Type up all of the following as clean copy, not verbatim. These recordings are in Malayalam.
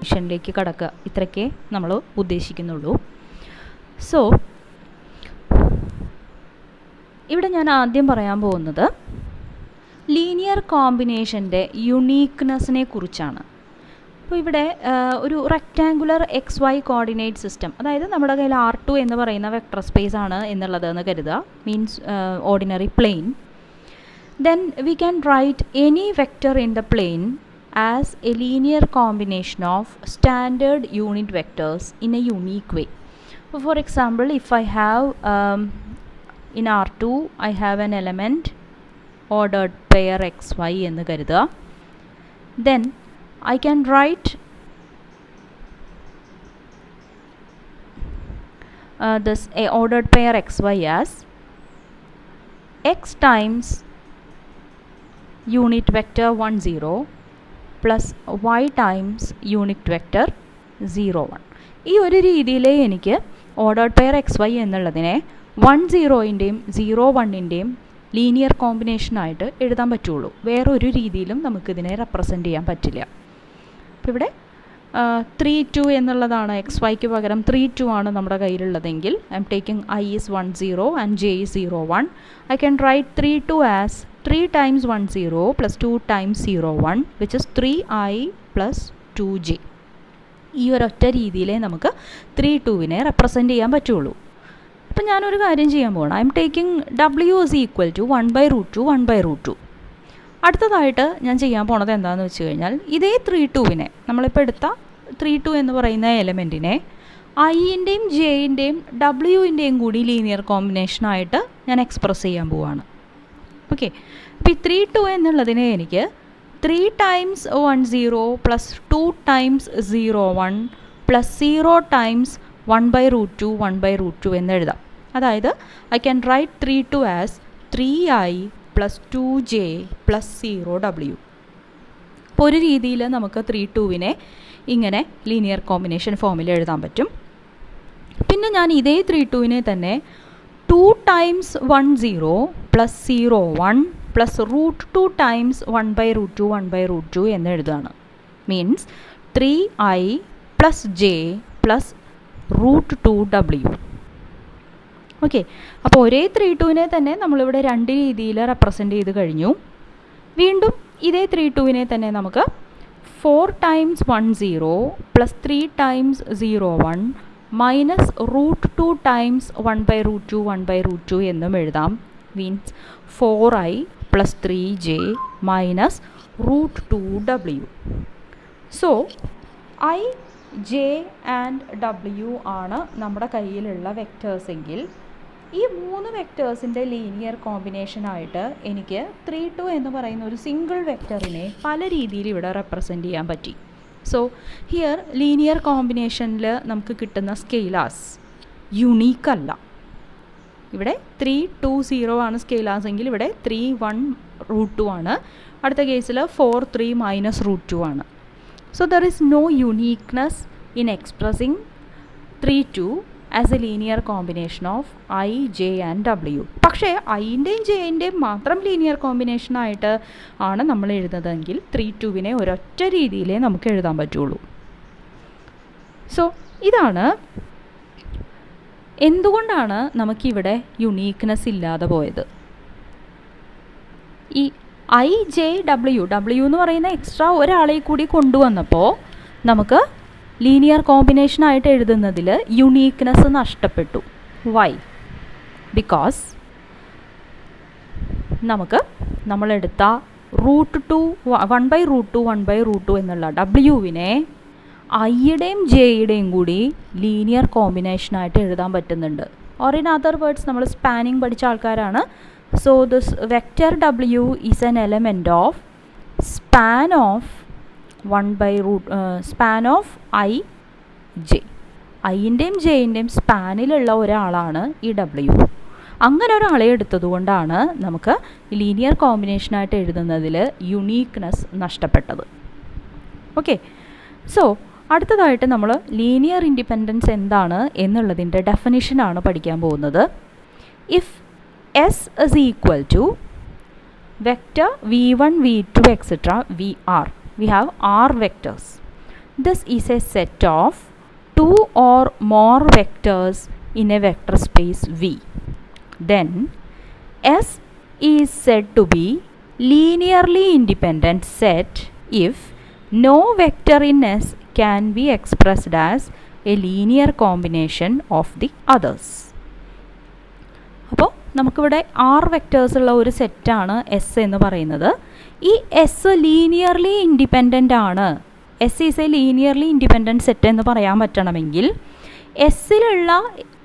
ിലേക്ക് കടക്കുക. ഇത്രയ്ക്കേ നമ്മൾ ഉദ്ദേശിക്കുന്നുള്ളൂ. സോ ഇവിടെ ഞാൻ ആദ്യം പറയാൻ പോകുന്നത് ലീനിയർ കോമ്പിനേഷൻ്റെ യുണീക്ക്നെസ്സിനെ കുറിച്ചാണ്. അപ്പോൾ ഇവിടെ ഒരു റെക്റ്റാങ്കുലർ XY കോർഡിനേറ്റ് സിസ്റ്റം, അതായത് നമ്മുടെ കയ്യിൽ R2 എന്ന് പറയുന്ന വെക്ടർ സ്പേസ് ആണ് എന്നുള്ളത് എന്ന് കരുതുക, means ordinary plane. Then we can write any vector in the plane as a linear combination of standard unit vectors in a unique way. So for example, if I have in R2 I have an element ordered pair xy ennu karudha, then I can write this a ordered pair xy as x times unit vector 1 0 plus y times unit vector 0 1. ഈ ഒരു രീതിയിലേ എനിക്ക് ഓർഡേർഡ് പെയർ XY എന്നുള്ളതിനെ 1 0-ൻ്റെയും 0 1-ൻ്റെയും ലീനിയർ കോമ്പിനേഷനായിട്ട് എഴുതാൻ പറ്റുള്ളൂ. വേറൊരു രീതിയിലും നമുക്കിതിനെ റെപ്രസെൻ്റ് ചെയ്യാൻ പറ്റില്ല. അപ്പോൾ ഇവിടെ 3 2 എന്നുള്ളതാണ് XYക്ക് പകരം 3 2 ആണ് നമ്മുടെ കയ്യിലുള്ളതെങ്കിൽ, I am taking I is 1 0 and J is 0 1. I can write 3 2 as 3 times 1 0 plus 2 times 0 1, which is 3I plus 2J. ഈ ഒരൊറ്റ രീതിയിലേ നമുക്ക് 3 2-നെ റെപ്രസെൻ്റ് ചെയ്യാൻ പറ്റുള്ളൂ. അപ്പം ഞാനൊരു കാര്യം ചെയ്യാൻ പോകണം. I am taking W is equal to 1/√2 1/√2. അടുത്തതായിട്ട് ഞാൻ ചെയ്യാൻ പോണത് എന്താണെന്ന് വെച്ച് കഴിഞ്ഞാൽ, ഇതേ 3 2-നെ നമ്മളിപ്പോൾ എടുത്ത 3 2 എന്ന് പറയുന്ന എലമെൻറ്റിനെ ഐൻ്റെയും ജെയിൻ്റെയും ഡബ്ല്യുവിൻ്റെയും കൂടി ലീനിയർ കോമ്പിനേഷനായിട്ട് ഞാൻ എക്സ്പ്രസ് ചെയ്യാൻ പോവുകയാണ്. ഓക്കെ, അപ്പോൾ ഈ 3 2 എന്നുള്ളതിനെ എനിക്ക് 3 times 1 0 plus 2 times 0 1 plus 0 times 1/√2 1/√2 എന്ന് എഴുതാം. അതായത് I can write 3 2 as 3I plus 2J plus 0W. അപ്പോൾ ഒരു രീതിയിൽ നമുക്ക് 3 2-നെ ഇങ്ങനെ ലീനിയർ കോമ്പിനേഷൻ ഫോമിൽ എഴുതാൻ പറ്റും. പിന്നെ ഞാൻ ഇതേ 3 2-നെ തന്നെ 2 times 1 0 plus 0 1 plus √2 times 1/√2 1/√2 എന്ന് എഴുതുകയാണ്. Means 3I plus J plus √2W. Okay, അപ്പോൾ ഒരേ 3 2-നെ തന്നെ നമ്മളിവിടെ രണ്ട് രീതിയിൽ റെപ്രസെൻ്റ് ചെയ്ത് കഴിഞ്ഞു. വീണ്ടും ഇതേ 3 2-നെ തന്നെ നമുക്ക് 4 times 1 0 plus 3 times 0 1 minus √2 times 1/√2 1/√2 എന്നും എഴുതാം. Means 4I plus 3J minus √2W. So I, J and W ആണ് നമ്മുടെ കയ്യിലുള്ള വെക്റ്റേഴ്സ് എങ്കിൽ, ഈ 3 വെക്റ്റേഴ്സിൻ്റെ ലീനിയർ കോമ്പിനേഷനായിട്ട് എനിക്ക് 3 2 എന്ന് പറയുന്ന ഒരു സിംഗിൾ വെക്റ്ററിനെ പല രീതിയിൽ ഇവിടെ റെപ്രസെൻ്റ് ചെയ്യാൻ പറ്റി. സോ ഹിയർ ലീനിയർ കോമ്പിനേഷനിൽ നമുക്ക് കിട്ടുന്ന സ്കെയിലാസ് യുണീക്ക് അല്ല. ഇവിടെ 3 2 0 ആണ് സ്കെയിലാസ് എങ്കിൽ ഇവിടെ 3 1√2 ആണ്. അടുത്ത കേസിൽ 4 3 minus √2 ആണ്. So there is no uniqueness in expressing 3 2 as a linear combination of I, J and W. പക്ഷേ ഐൻ്റെയും ജെയിൻ്റെയും മാത്രം ലീനിയർ കോമ്പിനേഷനായിട്ട് ആണ് നമ്മൾ എഴുതുന്നതെങ്കിൽ 3 2-നെ ഒരൊറ്റ രീതിയിലേ നമുക്ക് എഴുതാൻ പറ്റുള്ളൂ. സോ ഇതാണ് എന്തുകൊണ്ടാണ് നമുക്കിവിടെ യുണീക്ക്നെസ് ഇല്ലാതെ പോയത്. ഈ I, J, W എന്ന് പറയുന്ന എക്സ്ട്രാ ഒരാളെ കൂടി കൊണ്ടുവന്നപ്പോൾ നമുക്ക് ലീനിയർ കോമ്പിനേഷനായിട്ട് എഴുതുന്നതിൽ യുണീക്ക്നെസ് നഷ്ടപ്പെട്ടു. വൈ? ബിക്കോസ് നമുക്ക് നമ്മളെടുത്ത √2 1/√2 1/√2 എന്നുള്ള ഡബ്ല്യുവിനെ ഐയുടെയും ജെയുടെയും കൂടി ലീനിയർ കോമ്പിനേഷനായിട്ട് എഴുതാൻ പറ്റുന്നുണ്ട്. ഓർ ഇൻ അതർ വേർഡ്സ്, നമ്മൾ സ്പാനിങ് പഠിച്ച ആൾക്കാരാണ്. So this vector W is N element of span of span of I, J. ഐൻ്റെയും ജെയിൻ്റെയും സ്പാനിലുള്ള ഒരാളാണ് ഈ W. അങ്ങനെ ഒരാളെ എടുത്തതുകൊണ്ടാണ് നമുക്ക് ലീനിയർ കോമ്പിനേഷനായിട്ട് എഴുതുന്നതിൽ യുണീക്ക്നെസ് നഷ്ടപ്പെട്ടത്. ഓക്കെ, സോ അടുത്തതായിട്ട് നമ്മൾ ലീനിയർ ഇൻഡിപെൻഡൻസ് എന്താണ് എന്നുള്ളതിൻ്റെ ഡെഫിനിഷനാണ് പഠിക്കാൻ പോകുന്നത്. If S is equal to vector v1 v2 etc. vr, we have r vectors, This is a set of two or more vectors in a vector space V. Then S is said to be linearly independent set if no vector in S can be expressed as a linear combination of the others. അപ്പോൾ നമുക്കിവിടെ 6 വെക്റ്റേഴ്സ് ഉള്ള ഒരു സെറ്റാണ് എസ് എന്ന് പറയുന്നത്. ഈ എസ് ലീനിയർലി ഇൻഡിപെൻഡൻ്റ് ആണ്. S is a linearly independent set എന്ന് പറയാൻ പറ്റണമെങ്കിൽ എസ്സിലുള്ള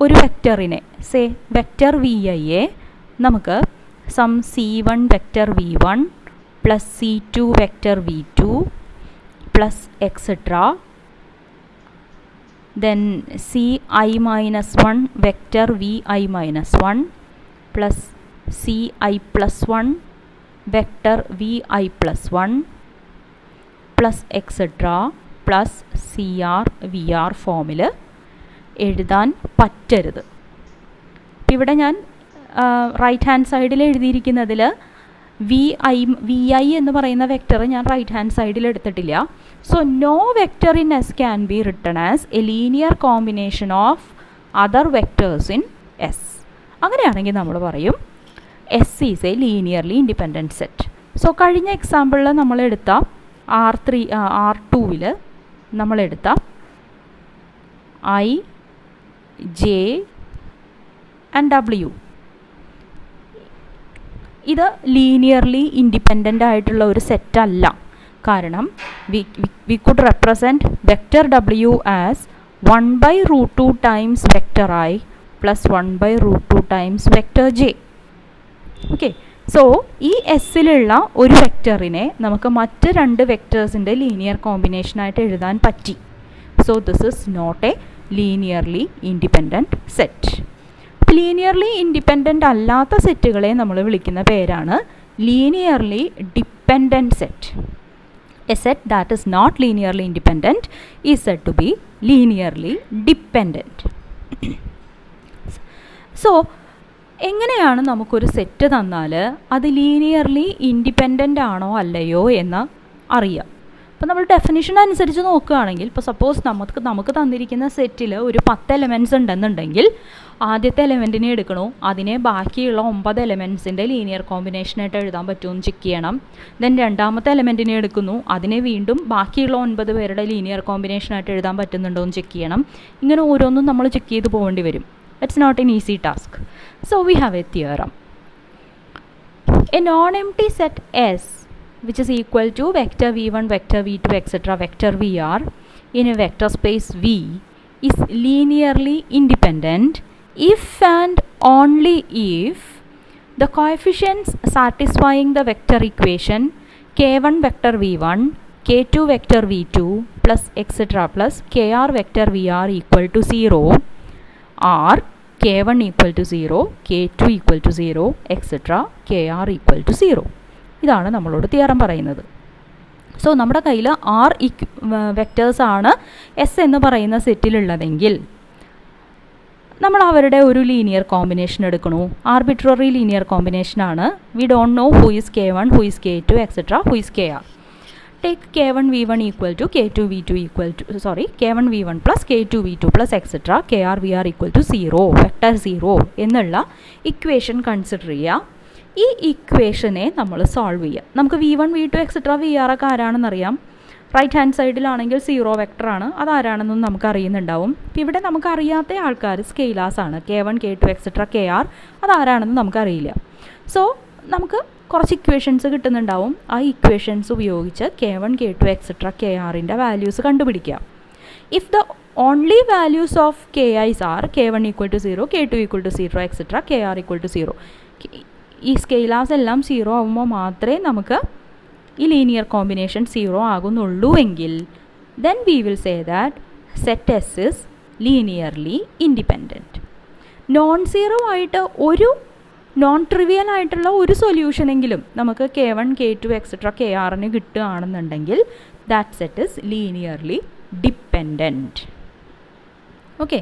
ഒരു വെക്റ്ററിനെ സേ വെക്റ്റർ വി ഐയെ നമുക്ക് sum C1 vector V1 plus C2 vector V2 plus etcetera then Ci minus 1 vector Vi minus 1 plus Ci plus 1 vector Vi plus 1 plus etc plus Cr Vr ഫോമിൽ എഴുതാൻ പറ്റരുത്. ഇപ്പം ഇവിടെ ഞാൻ റൈറ്റ് ഹാൻഡ് സൈഡിൽ എഴുതിയിരിക്കുന്നതിൽ വി ഐ എന്ന് പറയുന്ന വെക്റ്റർ ഞാൻ റൈറ്റ് ഹാൻഡ് സൈഡിൽ എടുത്തിട്ടില്ല. So no vector in S can be written as a linear combination of other vectors in S. അങ്ങനെയാണെങ്കിൽ നമ്മൾ പറയും S is a linearly independent set. So കഴിഞ്ഞ എക്സാമ്പിളിൽ നമ്മളെടുത്ത R2 നമ്മളെടുത്ത I, J ആൻഡ് W ഇത് ലീനിയർലി ഇൻഡിപെൻഡൻ്റ് ആയിട്ടുള്ള ഒരു സെറ്റല്ല. കാരണം we could represent vector W as 1/√2 times vector I plus 1/√2 times vector J. Okay, so ഈ എസ്സിലുള്ള ഒരു വെക്റ്ററിനെ നമുക്ക് മറ്റ് രണ്ട് വെക്റ്റേഴ്സിൻ്റെ ലീനിയർ കോമ്പിനേഷനായിട്ട് എഴുതാൻ പറ്റി. So this is not a linearly independent set. Linearly independent അല്ലാത്ത സെറ്റുകളെ നമ്മൾ വിളിക്കുന്ന പേരാണ് linearly dependent set. A set that is not linearly independent is said to be linearly dependent. So എങ്ങനെയാണ് നമുക്കൊരു സെറ്റ് തന്നാൽ അത് ലീനിയർലി ഇൻഡിപെൻഡൻ്റ് ആണോ അല്ലയോ എന്ന് അറിയാം. അപ്പോൾ നമ്മൾ ഡെഫിനിഷൻ അനുസരിച്ച് നോക്കുകയാണെങ്കിൽ, ഇപ്പോൾ സപ്പോസ് നമുക്ക് തന്നിരിക്കുന്ന സെറ്റിൽ ഒരു 10 എലമെൻറ്റ്സ് ഉണ്ടെന്നുണ്ടെങ്കിൽ ആദ്യത്തെ എലമെൻറ്റിനെ എടുക്കണോ, അതിനെ ബാക്കിയുള്ള 9 എലമെൻറ്റ്സിൻ്റെ ലീനിയർ കോമ്പിനേഷനായിട്ട് എഴുതാൻ പറ്റുമെന്ന് ചെക്ക് ചെയ്യണം. ദെൻ രണ്ടാമത്തെ എലമെൻറ്റിനെ എടുക്കുന്നു, അതിനെ വീണ്ടും ബാക്കിയുള്ള 9 പേരുടെ ലീനിയർ കോമ്പിനേഷനായിട്ട് എഴുതാൻ പറ്റുന്നുണ്ടോ എന്ന് ചെക്ക് ചെയ്യണം. ഇങ്ങനെ ഓരോന്നും നമ്മൾ ചെക്ക് ചെയ്ത് പോകേണ്ടി വരും. It's not an easy task. So we have a theorem. A non empty set S which is equal to vector v1, vector v2, etc. vector vr in a vector space V is linearly independent if and only if the coefficients satisfying the vector equation k1 vector v1, k2 vector v2 plus etc. plus kr vector vr equal to 0 or k1 equal to 0, k2 equal to 0, etc. kr equal to 0. ഇതാണ് നമ്മളോട് തിയറം പറയുന്നത്. സോ നമ്മുടെ കയ്യിൽ 6 വെക്റ്റേഴ്സാണ് എസ് എന്ന് പറയുന്ന സെറ്റിലുള്ളതെങ്കിൽ നമ്മൾ അവരുടെ ഒരു ലീനിയർ കോമ്പിനേഷൻ എടുക്കണു. ആർബിട്രറി ലീനിയർ കോമ്പിനേഷനാണ്. We don't know who is k1, who is k2, etcetera, who is kr. Take k1 v1 equal to k2 v2 equal to k1 v1 plus k2 v2 plus etcetera kr vr equal to 0, vector 0 എന്നുള്ള ഇക്വേഷൻ കൺസിഡർ ചെയ്യുക. ഈ ഇക്വേഷനെ നമ്മൾ സോൾവ് ചെയ്യുക. നമുക്ക് v1, v2, എക്സെട്ര vr ഒക്കെ ആരാണെന്നറിയാം. റൈറ്റ് ഹാൻഡ് സൈഡിലാണെങ്കിൽ 0 വെക്ടറാണ്, അതാരാണെന്നും നമുക്ക് അറിയുന്നുണ്ടാവും. ഇപ്പം ഇവിടെ നമുക്കറിയാത്ത ആൾക്കാർ സ്കെയിലാസാണ്. k1, k2, എക്സെട്ര kr അതാരാണെന്ന് നമുക്കറിയില്ല. സോ നമുക്ക് കുറച്ച് ഇക്വേഷൻസ് കിട്ടുന്നുണ്ടാവും. ആ ഇക്വേഷൻസ് ഉപയോഗിച്ച് k1, k2, എക്സെട്ര krൻ്റെ വാല്യൂസ് കണ്ടുപിടിക്കുക. If the only values of ki's are k1 equal to 0, k2 equal to 0, etcetera kr equal to 0, ഈ സ്കെയിലാസ് എല്ലാം 0 ആകുമ്പോൾ മാത്രമേ നമുക്ക് ഈ ലീനിയർ കോമ്പിനേഷൻ 0 ആകുന്നുള്ളൂ എങ്കിൽ then we will say that set S is linearly independent. Non zero ആയിട്ട് ഒരു നോൺ ട്രിവിയൽ ആയിട്ടുള്ള ഒരു സൊല്യൂഷനെങ്കിലും നമുക്ക് k1, k2, എക്സെട്ര krന് കിട്ടുകയാണെന്നുണ്ടെങ്കിൽ that set is linearly dependent. Okay,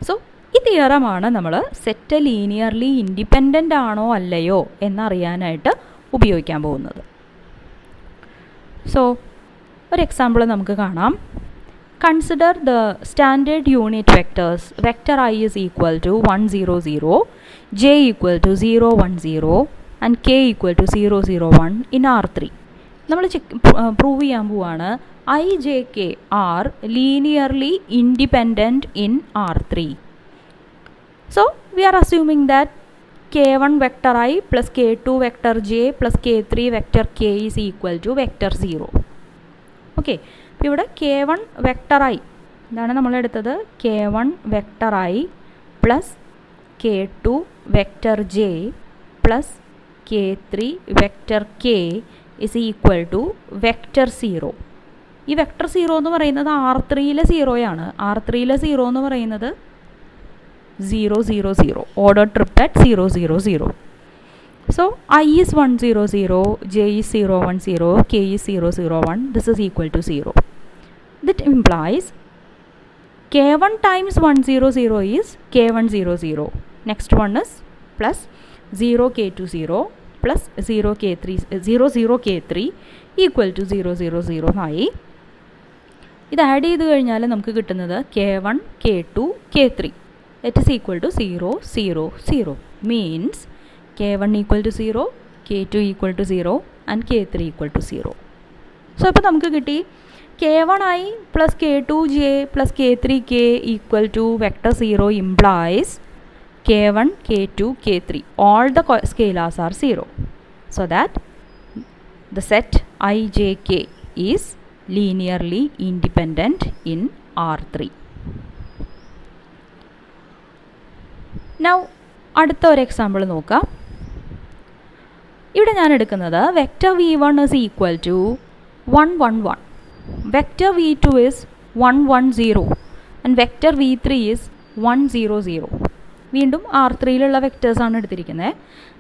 so ഈ തിയറമാണ് നമ്മൾ സെറ്റ് ലീനിയർലി ഇൻഡിപെൻഡൻ്റ് ആണോ അല്ലയോ എന്നറിയാനായിട്ട് ഉപയോഗിക്കാൻ പോകുന്നത്. സോ ഒരു എക്സാമ്പിൾ നമുക്ക് കാണാം. consider the standard unit vectors. Vector I is equal to 1 0 0, j equal to 0 1 0 and k equal to 0 0 1 in R3. നമ്മൾ പ്രൂവ് ചെയ്യാൻ പോവാണ് I, j, k are linearly independent in R3. So we are assuming that k1 vector I plus k2 vector j plus k3 vector k is equal to vector 0. Okay. അപ്പോൾ ഇവിടെ k1 വെക്ടർ ഐ ഇതാണ് നമ്മൾ എടുത്തത്. k1 vector I plus k2 vector J plus k3 vector K is equal to vector 0. ഈ വെക്ടർ 0 എന്ന് പറയുന്നത് R3-യിലെ 0യാണ്. R3-യിലെ 0 എന്ന് പറയുന്നത് 0 0 0, order trip at 0 0 0. So I is 1 0 0, j is 0 1 0, k is 0 0 1. This is equal to 0. That implies k1 times 1 0 0 is k1 0 0. Next one is plus 0 k2 0 plus 0 k3 0 0 k3 equal to 0 0 0 ആയി. ഇത് ആഡ് ചെയ്ത് കഴിഞ്ഞാൽ നമുക്ക് കിട്ടുന്നത് k1 k2 k3. It is equal to 0 0 0. Means k1 equal to 0, k2 equal to 0 and k3 equal to 0. So ഇപ്പോൾ നമുക്ക് കിട്ടി k1i plus k2j plus k3k equal to vector 0 implies k1, k2, k3. All the scalars are 0. So that the set I, j, k is linearly independent in R3. Now അടുത്ത ഒരു എക്സാമ്പിൾ നോക്കാം. ഇവിടെ ഞാൻ എടുക്കുന്നത് vector v1 is equal to 1 1 1, vector v2 is 1 1 0 and vector v3 is 1 0 0. വീണ്ടും R3-യിലുള്ള വെക്റ്റേഴ്സാണ് എടുത്തിരിക്കുന്നത്.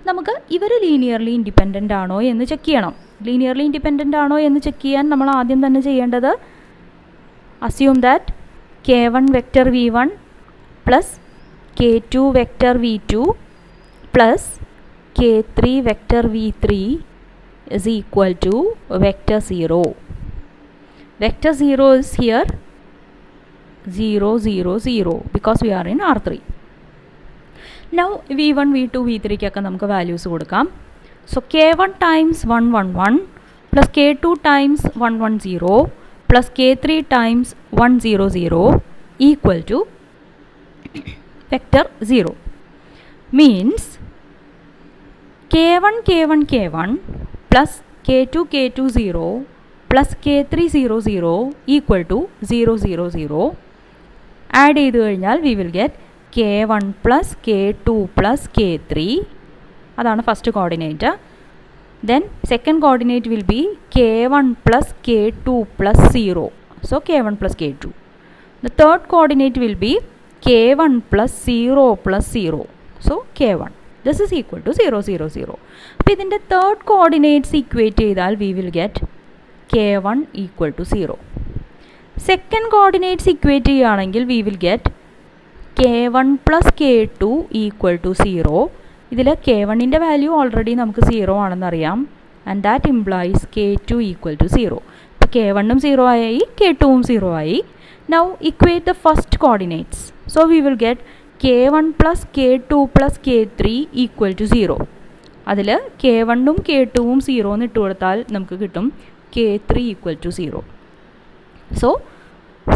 നമുക്ക് ഇവർ ലീനിയർലി ഇൻഡിപെൻഡൻ്റ് ആണോ എന്ന് ചെക്ക് ചെയ്യണം. ലീനിയർലി ഇൻഡിപെൻഡൻ്റ് ആണോ എന്ന് ചെക്ക് ചെയ്യാൻ നമ്മൾ ആദ്യം തന്നെ ചെയ്യേണ്ടത് assume that k1 vector v1 plus k2 vector v2 plus k3 vector v3 is equal to vector 0. Vector 0 is here 0 0 0 because we are in R3. Now v1 v2 v3 ഒക്കെ നമുക്ക് വാല്യൂസ് കൊടുക്കാം. So k1 times 1 1 1 plus k2 times 1 1 0 plus k3 times 1 0 0 equal to vector 0. Means k1 k1 k1 plus k2 k2 0 plus k3 0 0 equal to 0 0 0. Add ചെയ്ത് കഴിഞ്ഞാൽ we will get k1 plus k2 plus k3. അതാണ് first coordinate. Then second coordinate will be k1 plus k2 plus 0. So k1 plus k2. The third coordinate will be k1 plus 0 plus 0. So k1. This is equal to 0 0 0. അപ്പോൾ ഇതിൻ്റെ തേർഡ് കോർഡിനേറ്റ്സ് ഇക്വേറ്റ് ചെയ്താൽ we will get k1 equal to 0. Second coordinates equate ചെയ്യുകയാണെങ്കിൽ we will get k1 plus k2 equal to 0. ഇതിൽ k1ൻ്റെ വാല്യൂ ഓൾറെഡി നമുക്ക് 0 ആണെന്നറിയാം and that implies k2 equal to 0. അപ്പോൾ k1ഉം 0 ആയി k2ഉം 0 ആയി. Now equate the first coordinates. So we will get k1 plus k2 plus k3 equal to 0. അതിൽ k1ഉം k2ഉം 0 എന്ന് ഇട്ട് കൊടുത്താൽ നമുക്ക് കിട്ടും k3 equal to 0. So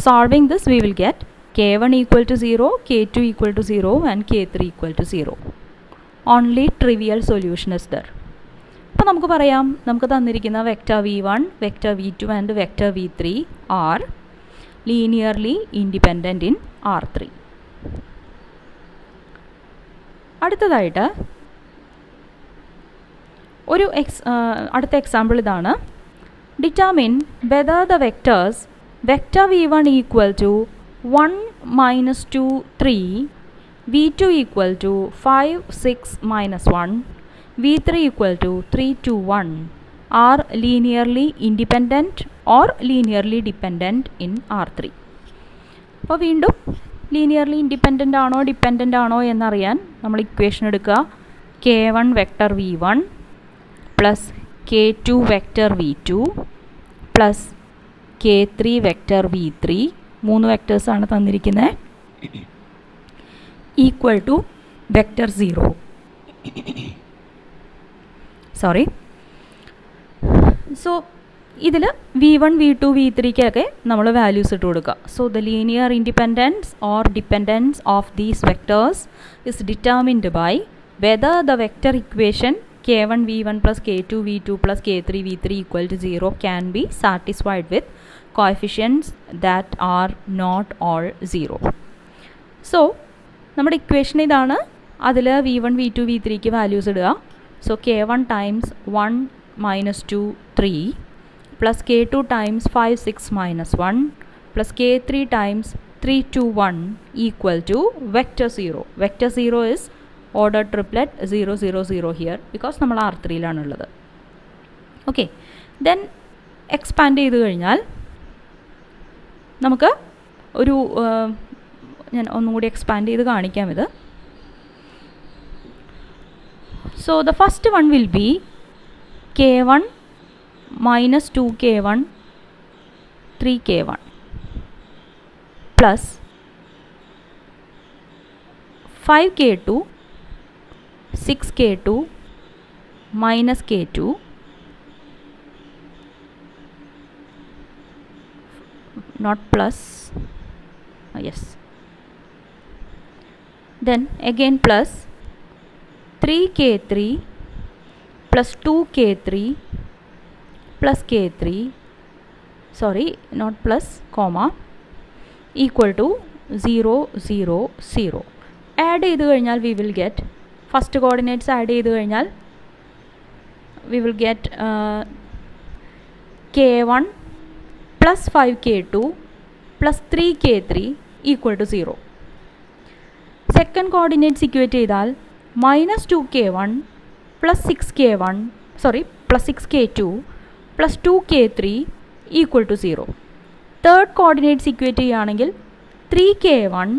solving this we will get k1 equal to 0, k2 equal to 0 and k3 equal to 0. Only trivial solution is there. അപ്പോൾ നമുക്ക് പറയാം നമുക്ക് തന്നിരിക്കുന്ന vector v1, vector v2 and vector v3 are linearly independent in R3. അടുത്തതായിട്ട് ഒരു അടുത്ത എക്സാമ്പിൾ ഇതാണ്. Determine whether the vectors vector v1 equal to 1 minus 2 3, v2 equal to 5 6 minus 1, v3 equal to 3 2 1 are linearly independent or linearly dependent in R3. അപ്പോൾ വീണ്ടും ലീനിയർലി ഇൻഡിപെൻഡൻ്റ് ആണോ ഡിപ്പെൻഡൻ്റ് ആണോ എന്നറിയാൻ നമ്മൾ ഇക്വേഷൻ എടുക്കുക. k1 vector v1 plus k2 vector v2 plus k3 vector v3 3 വെക്റ്റേഴ്സാണ് തന്നിരിക്കുന്നത്. Equal to vector 0. Sorry. So ഇതിൽ v1 v2 v3ക്കൊക്കെ നമ്മൾ വാല്യൂസ് ഇട്ട് കൊടുക്കുക. So the linear independence or dependence of these vectors is determined by whether the vector equation k1 v1 plus k2 v2 plus k3 v3 equal to 0 can be satisfied with coefficients that are not all 0. So നമ്മുടെ ഇക്വേഷൻ ഇതാണ്. അതിൽ v1 v2 v3ക്ക് വാല്യൂസ് ഇടുക. So k1 times 1 minus 2 3 plus k2 times 5 6 minus 1 plus k3 times 3 2 1 equal to vector 0. Vector 0 is order triplet 0 0 0 here because നമ്മൾ R3യിലാണുള്ളത്. ഓക്കെ, ദെൻ എക്സ്പാൻഡ് ചെയ്ത് കഴിഞ്ഞാൽ നമുക്ക് ഒരു ഞാൻ ഒന്നും കൂടി എക്സ്പാൻഡ് ചെയ്ത് കാണിക്കാം ഇത്. So the first one will be k1 minus 2k1 3k1 plus 5k2 6k2 minus k2 not plus yes, then again plus 3k3 plus 2k3 plus k3 sorry not plus comma equal to 0 0 0. Add ചെയ്ത് കഴിഞ്ഞാൽ we will get first coordinates add ചെയ്ത് കഴിഞ്ഞാൽ we will get k1 plus 5k2 plus 3k3 equal to 0. Second coordinates equate ചെയ്താൽ minus 2k1 plus 6k1 sorry plus 6k2 plus 2k3 equal to 0. Third coordinates equate ചെയ്യുകയാണെങ്കിൽ 3k1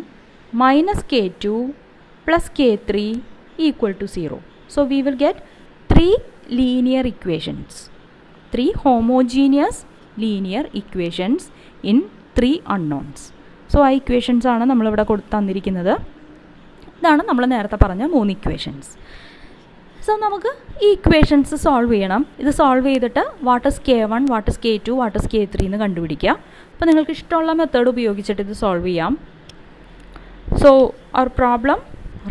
minus k2 plus k3 equal to 0. So we will get 3 linear equations, 3 homogeneous linear equations in 3 unknowns. So ആ ഇക്വേഷൻസ് ആണ് നമ്മളിവിടെ തന്നിരിക്കുന്നത്. ഇതാണ് നമ്മൾ നേരത്തെ പറഞ്ഞ 3 ഇക്വേഷൻസ്. സോ നമുക്ക് ഈ ഇക്വേഷൻസ് സോൾവ് ചെയ്യണം. ഇത് സോൾവ് ചെയ്തിട്ട് what is k1 what is k2 what is k3 എന്ന് കണ്ടുപിടിക്കുക. അപ്പോൾ നിങ്ങൾക്ക് ഇഷ്ടമുള്ള മെത്തേഡ് ഉപയോഗിച്ചിട്ട് ഇത് സോൾവ് ചെയ്യാം. So our problem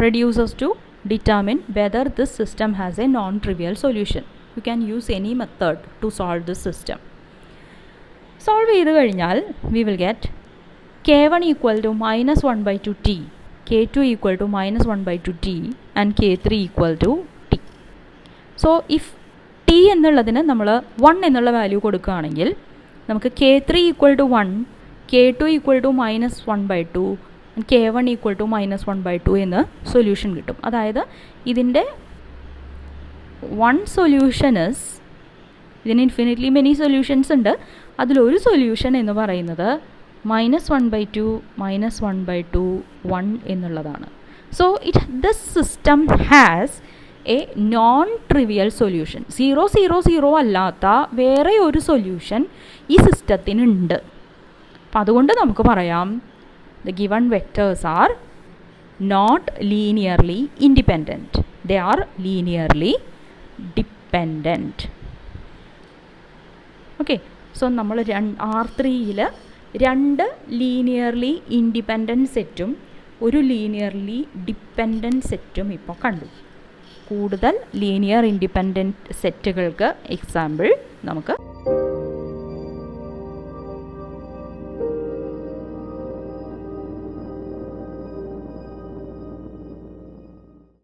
reduces to determine whether this system has a non-trivial solution. You can use any method to solve this system. Solve ചെയ്ത് കഴിഞ്ഞാൽ we will get k1 equal to minus 1 by 2 t, k2 equal to minus 1 by 2 t and k3 equal to t. So if t എന്നുള്ളതിന് നമ്മൾ 1 എന്നുള്ള വാല്യൂ കൊടുക്കുകയാണെങ്കിൽ നമുക്ക് k3 equal to 1, k2 equal to minus 1 by 2 k1 equal to minus 1 by 2 എന്ന് സൊല്യൂഷൻ കിട്ടും. അതായത് ഇതിൻ്റെ വൺ സൊല്യൂഷൻ ഇസ്, ഇതിന് ഇൻഫിനിറ്റ്ലി മെനി സൊല്യൂഷൻസ് ഉണ്ട്, അതിലൊരു സൊല്യൂഷൻ എന്ന് പറയുന്നത് -1 by 2 -1 by 2 1 എന്നുള്ളതാണ്. So this system has A non trivial solution. 0 0 0 അല്ലാത്ത വേറെ ഒരു സൊല്യൂഷൻ ഈ സിസ്റ്റത്തിനുണ്ട്. അപ്പം അതുകൊണ്ട് നമുക്ക് പറയാം the given vectors are not linearly independent, they are linearly dependent. Okay, so നമ്മൾ R3യിൽ 2 ലീനിയർലി ഇൻഡിപെൻഡൻറ്റ് സെറ്റും ഒരു ലീനിയർലി ഡിപ്പെൻഡൻറ്റ് സെറ്റും ഇപ്പോൾ കണ്ടു. കൂടുതൽ ലീനിയർ ഇൻഡിപെൻഡൻറ്റ് സെറ്റുകൾക്ക് എക്സാമ്പിൾ നമുക്ക്